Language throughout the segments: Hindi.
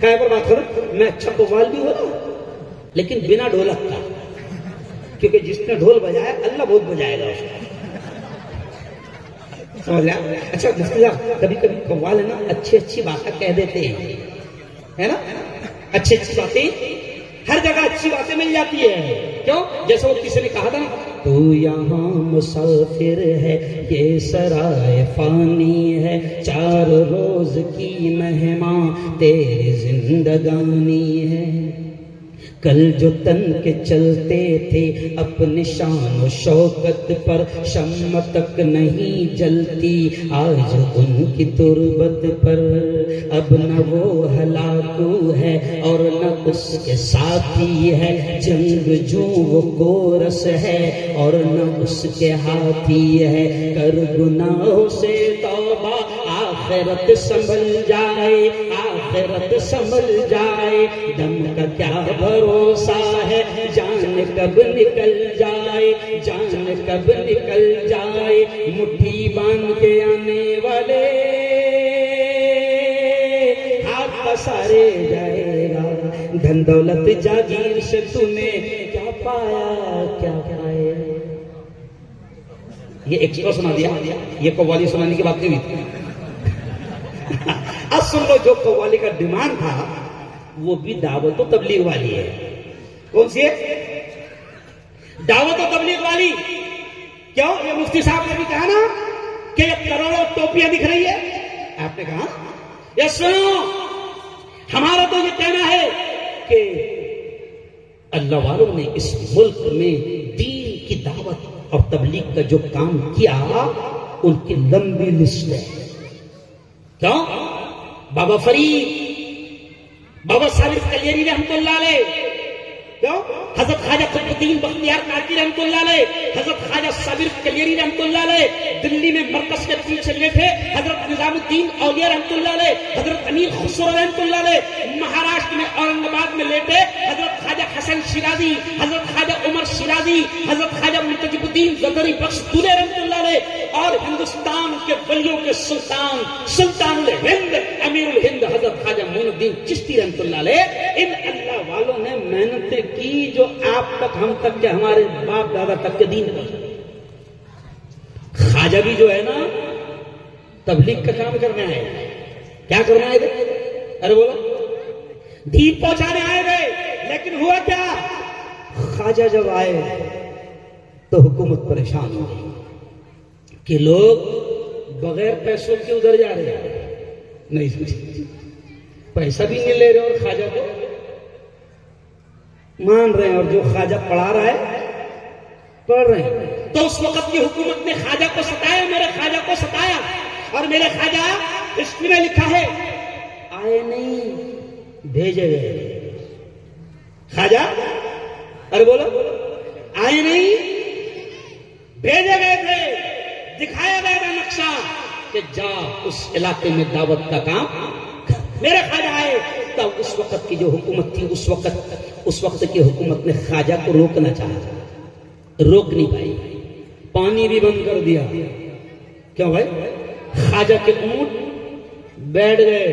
काय पर बात करूं, मैं अच्छा कव्वाल भी हो रहा लेकिन बिना ढोलक का, क्योंकि जिसने ढोल बजाया अल्लाह बहुत बजाएगा उसका, समझ लिया। अच्छा मुफ्ती साहब, कभी कभी कव्वाल है ना अच्छी अच्छी बातें कह देते हैं, है ना, अच्छी अच्छी बातें, हर जगह अच्छी बातें मिल जाती है। क्यों? जैसे वो किसी ने कहा था ना, तू यहाँ मुसाफिर है, ये सराय फानी है, 4 रोज की मेहमा तेरी जिंदगानी है। कल जो तन के चलते थे अपने शान शौकत पर, शम्म तक नहीं जलती आज उनकी तुरबत पर। अब न वो हलाकू है और न उसके साथी है, जंग जो वो कोरस है और न उसके हाथी है। कर गुनाहों से तौबा, आखिरत संभल जाए, आखिरत संभल जाए। दम का क्या भरोसा है, जान कब निकल जाए, जान कब निकल जाए। मुट्ठी बांध के आने वाले हाथ पसारे जाएगा। धन दौलत जागीर से तूने क्या पाया, क्या पाए। ये एक्स्ट्रा सुना दिया, ये कव्वाली सुनाने की बात नहीं हुई। अब सुन लो, जो कव्वाली का डिमांड था वो भी दावत और तबलीग वाली है। कौन सी है? दावत और तबलीग वाली। क्यों? ये मुफ्ती साहब ने भी कहा ना कि ये करोड़ों टोपियां दिख रही है। आपने कहा ये सुनो, हमारा तो ये कहना है कि अल्लाह वालों ने इस मुल्क में दीन की दावत और तबलीग का जो काम किया, उनकी लंबी लिस्ट है। क्यों? बाबा फरीद, बाबा साबिर कलियरी रहमतुल्लाह अलैह, क्यों? हजरत ख्वाजा कुतुबुद्दीन बख्तियार काकी रहमतुल्लाह अलैह, हजरत ख्वाजा साबिर कलियरी रहमतुल्लाह अलैह दिल्ली में मरकज के पीछे बैठे, हजरत निजामुद्दीन औलिया रहमतुल्लाह अलैह, हजरत अमीर खुसरो रहमतुल्लाह अलैह महाराष्ट्र में औरंगाबाद में लेटे, हजरत ख्वाजा हसन शिराजी, हजरत ख्वाजा उमर शिराजी, हजरत ख्वाजा मुंतजिबुद्दीन ज़फ़री बख्श दुले रहमतुल्लाह अलैह, और हिंदुस्तान के वलियों के सुल्तान, सुल्तानुल हिंद, अमीरुल हिंद हजरत ख्वाजा मोइनुद्दीन चिश्ती रहमतुल्लाह अलैह। इन अल्लाह वालों ने मेहनतें की जो आप तक, हम तक के, हमारे बाप दादा तक के दीन पर। ख्वाजा भी जो है ना तबलीग का काम करने आए। क्या करना आए थे? अरे बोलो, दीन पहुंचाने आए गए। लेकिन हुआ क्या? ख्वाजा जब आए तो हुकूमत परेशान हो गई कि लोग बगैर पैसों के उधर जा रहे हैं। नहीं, पैसा भी नहीं ले रहे और ख्वाजा को मान रहे हैं, और जो ख्वाजा पढ़ा रहा है पढ़ रहे हैं। तो उस वक्त की हुकूमत ने ख्वाजा को सताया, मेरे ख्वाजा को सताया, और मेरे ख्वाजा हिस्ट्री में लिखा है आए नहीं, भेजे गए। ख्वाजा, अरे बोलो, आए नहीं, भेजे गए थे। दिखाया गया था नक्शा कि जा उस इलाके में दावत का काम। मेरे ख्वाजा आए, तब उस वक्त की जो हुकूमत थी, उस वक्त की हुकूमत ने ख्वाजा को रोकना चाहा, रोक नहीं पाई, पानी भी बंद कर दिया। क्यों भाई? ख्वाजा के ऊंट बैठ गए,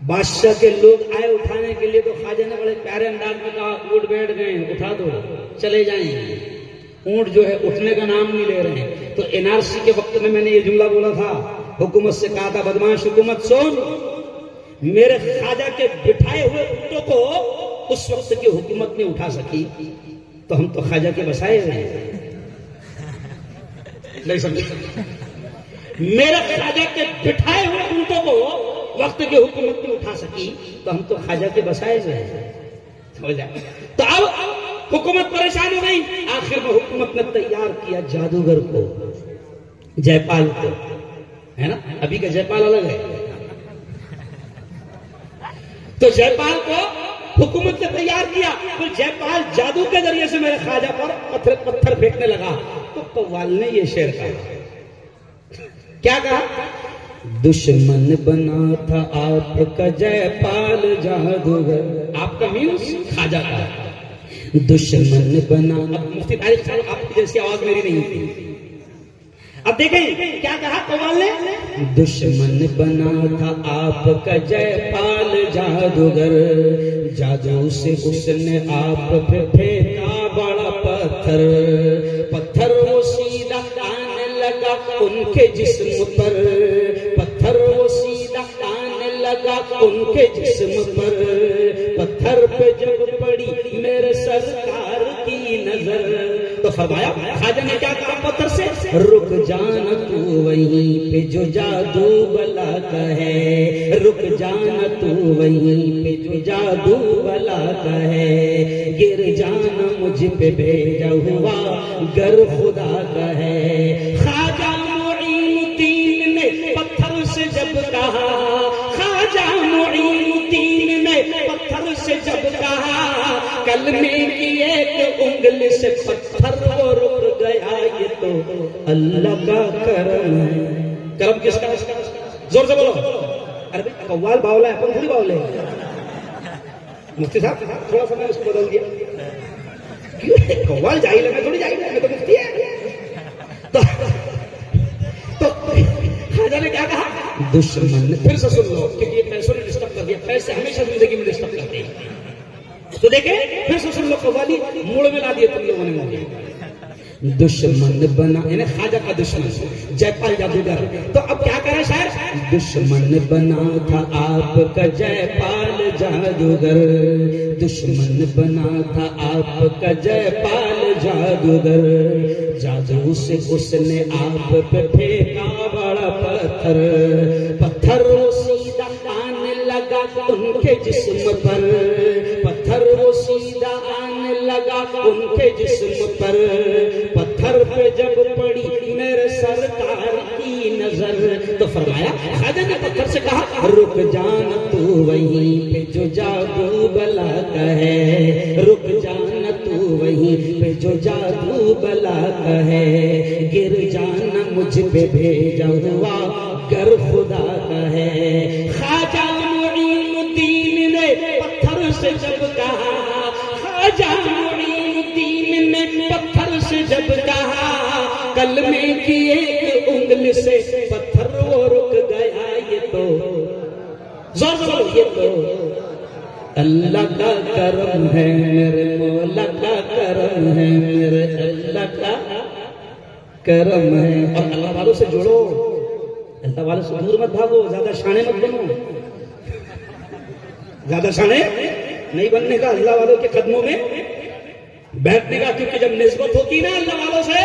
बादशाह के लोग आए उठाने के लिए, तो ख्वाजा ने बड़े प्यारे अंदाज में कहा ऊंट बैठ गए, उठा दो, चले जाएं। ऊंट जो है उठने का नाम नहीं ले रहे हैं। तो एनआरसी के वक्त में मैंने ये जुमला बोला था, हुकूमत से कहा था, बदमाश हुकूमत सुन, मेरे ख्वाजा के बिठाए हुए ऊंटों को उस वक्त की हुकूमत ने उठा सकी, तो हम तो ख्वाजा के बसाए हुए हैं। नहीं समझे? मेरे ख्वाजा के बिठाए हुए ऊंटों को वक्त की हुकूमत ने उठा सकी, तो हम तो ख्वाजा के बसाए हुए हैं। समझ जाए? तो अब हुकूमत परेशान हो गई। आखिर में हुकूमत ने तैयार किया जादूगर को, जयपाल को, है ना, अभी का जयपाल अलग है। तो जयपाल को हुकूमत ने तैयार किया। फिर जयपाल जादू के जरिए से मेरे ख्वाजा पर पत्थर फेंकने लगा। तो कव्वाल ने ये शेर कहा, क्या कहा? दुश्मन बना था आपका जयपाल जादूगर। आपका मीन्स ख्वाजा का दुश्मन बना। अब मुफ्ती तारिक साहब, आपकी जैसी आवाज मेरी नहीं थी। अब देखें क्या कहा कव्वाल ने, दुश्मन बना था आपका जयपाल जादूगर, जादू से उसने आप पे फेंका बड़ा पत्थर, पत्थर वो सीधा आने लगा उनके जिस्म पर, पत्थर वो सीधा आने लगा उनके जिस्म पर, पत्थर पे जब पड़ी मेरे सरकार की नजर, तो फरमाया ख्वाजा ने क्या कहा पत्थर से, रुक जाना तू वहीं पे जो जादू बला का है, रुक जाना तू वहीं पे जो जादू बला का है, गिर जाना मुझ पे भेजा हुआ गर खुदा का है। ख्वाजा मुईनुद्दीन ने पत्थर से जब कहा, ख्वाजा मुईनुद्दीन ने पत्थर से जब कहा, कलमे की एक उंगली से पत्थर वो रुक गया, ये तो अल्लाह का करम है। करम किसका? जोर से बोलो। अरे भाई कव्वाल बावला है, अपन थोड़ी बावले हैं। मुफ्ती साहब थोड़ा सा मैंने उसको बदल दिया, क्यों? कव्वाल जाहिल है, मैं थोड़ी जाहिल है, मैं तो मुफ्ती है। तो ख्वाजा ने क्या कहा, दुश्मन, फिर से सुन लो क्योंकि ये पैसों ने डिस्टर्ब कर दिया, पैसे हमेशा जिंदगी में डिस्टर्ब करते हैं। तो देखे फिर से सुन लो, कव्वाली मूड में ला दिए तुम लोगों ने मुझे। दुश्मन बना, यानी ख्वाजा का दुश्मन जयपाल जादूगर। तो अब क्या करे शायर, दुश्मन बना था आपका जयपाल जादूगर, दुश्मन बना था आपका जयपाल जादूगर, जादू से उसने आप पे फेंका बड़ा पत्थर, पत्थर वो सीधा आने लगा उनके जिस्म पर, पत्थर वो सीधा आने लगा उनके जिस्म पर, पत्थर पे जब पड़ी मेरे सरकार की नजर, तो फरमाया ख्वाजा ने पत्थर से कहा, रुक जाना तू वहीं पे जो जादू बला का है, रुक जाना तू वहीं पे जो जादू बला का है, गिर जाना मुझ पे भेजा हुआ गर खुदा का है। ख्वाजा मुईनुद्दीन ने पत्थर से जब कहा, ख्वाजा मुईनुद्दीन ने पत्थर से जब कहा, कलमे की एक उंगली से पत्थर वो रुक गया, ये तो जोर से बोलो, ये तो अल्लाह का करम है, मेरे मौला का करम है, मेरे अल्लाह का करम है। और अल्लाह वालों से जुड़ो, अल्लाह वालों से दूर मत भागो, ज्यादा शाने मत बनो, ज्यादा शाने नहीं बनने का, अल्लाह वालों के कदमों में बैठने का, क्योंकि जब निस्बत होती ना अल्लाह वालों से,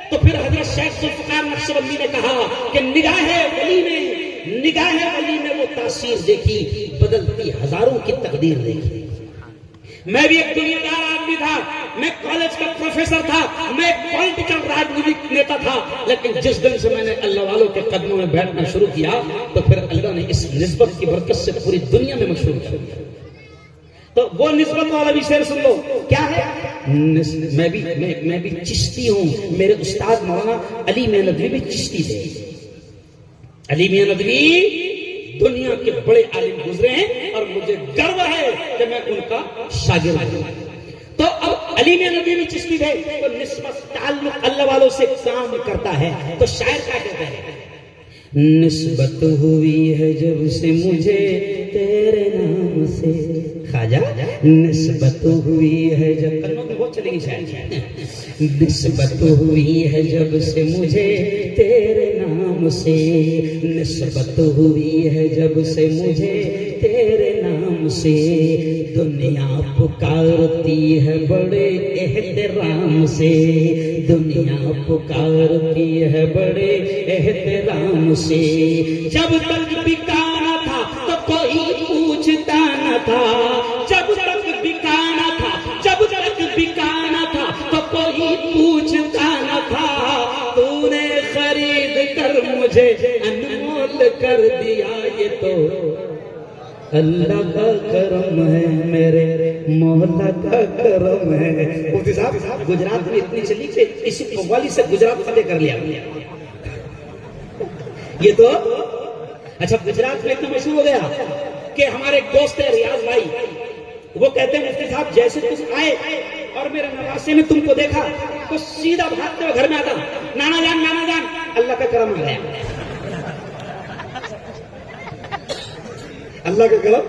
तो फिर हजरत शेख जुल्फिकार नक्शबंदी ने कहा कि निगाह वली में, निगाह वली में वो तासीर देखी, बदलती हजारों की तकदीर देखी। मैं भी एक दुनियादार आदमी था, मैं कॉलेज का प्रोफेसर था, मैं एक पॉलिटिकल राजनीतिक नेता था, लेकिन जिस दिन से मैंने अल्लाह वालों के कदमों में बैठना शुरू किया, तो फिर अल्लाह ने इस निस्बत की बरकत से पूरी दुनिया में मशहूर कर दिया। तो वो निस्बत वाला भी शेर सुन लो, क्या है, मैं भी चिश्ती हूं, मेरे उस्ताद मौलाना अली मियां नदवी भी चिश्ती थे। अली मियां नदवी दुनिया के बड़े आलिम गुजरे हैं और मुझे गर्व है कि मैं उनका शागिर्द हूं। तो अब अली मियां नदवी भी चिश्ती थे, तो निस्बत ताल्लुक अल्लाह वालों से काम करता है। तो शायर क्या कहते हैं, निस्बत हुई है जब से मुझे तेरे नाम से, ख्वाजा निस्बत हुई है जब, कन्नों में बहुत चलेगी शायद, निस्बत हुई है जब से मुझे तेरे नाम से, निस्बत हुई है जब से मुझे तेरे नाम से, दुनिया पुकारती है बड़े एहतराम से, दुनिया पुकारती है बड़े एहतराम से, जब तक बिकाना था तो कोई पूछता न था, जब तक बिकाना था, जब तक बिकाना था तो कोई पूछता न था, तूने खरीद कर मुझे अनमोल कर दिया, ये तो अल्लाह का करम है, मेरे मौला का करम है। मुफ्ती साहब गुजरात में इतनी चली कि इसी कव्वाली से गुजरात फतेह कर लिया। ये तो अच्छा गुजरात में इतना मशहूर हो गया कि हमारे एक दोस्त है रियाज भाई, वो कहते हैं मुफ्ती साहब जैसे तुम आए और मेरे नवासे में तुमको देखा तो सीधा भागते हुए घर में आता, नाना जान अल्लाह का करम आ गया, अल्लाह का करम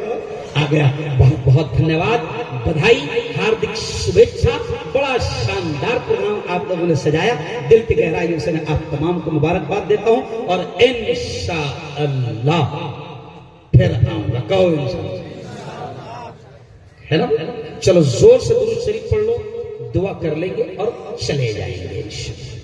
आ गया। बहुत बहुत धन्यवाद, बधाई, हार्दिक शुभेच्छा। बड़ा शानदार प्रोग्राम आप लोगों ने सजाया, दिल की गहराइयों से मैं आप तमाम को मुबारकबाद देता हूं और इंशाअल्लाह फिर आऊंगा। कहो इंशाअल्लाह, है ना? चलो जोर से दुरूद शरीफ पढ़ लो, दुआ कर लेंगे और चले जाएंगे इंशाअल्लाह।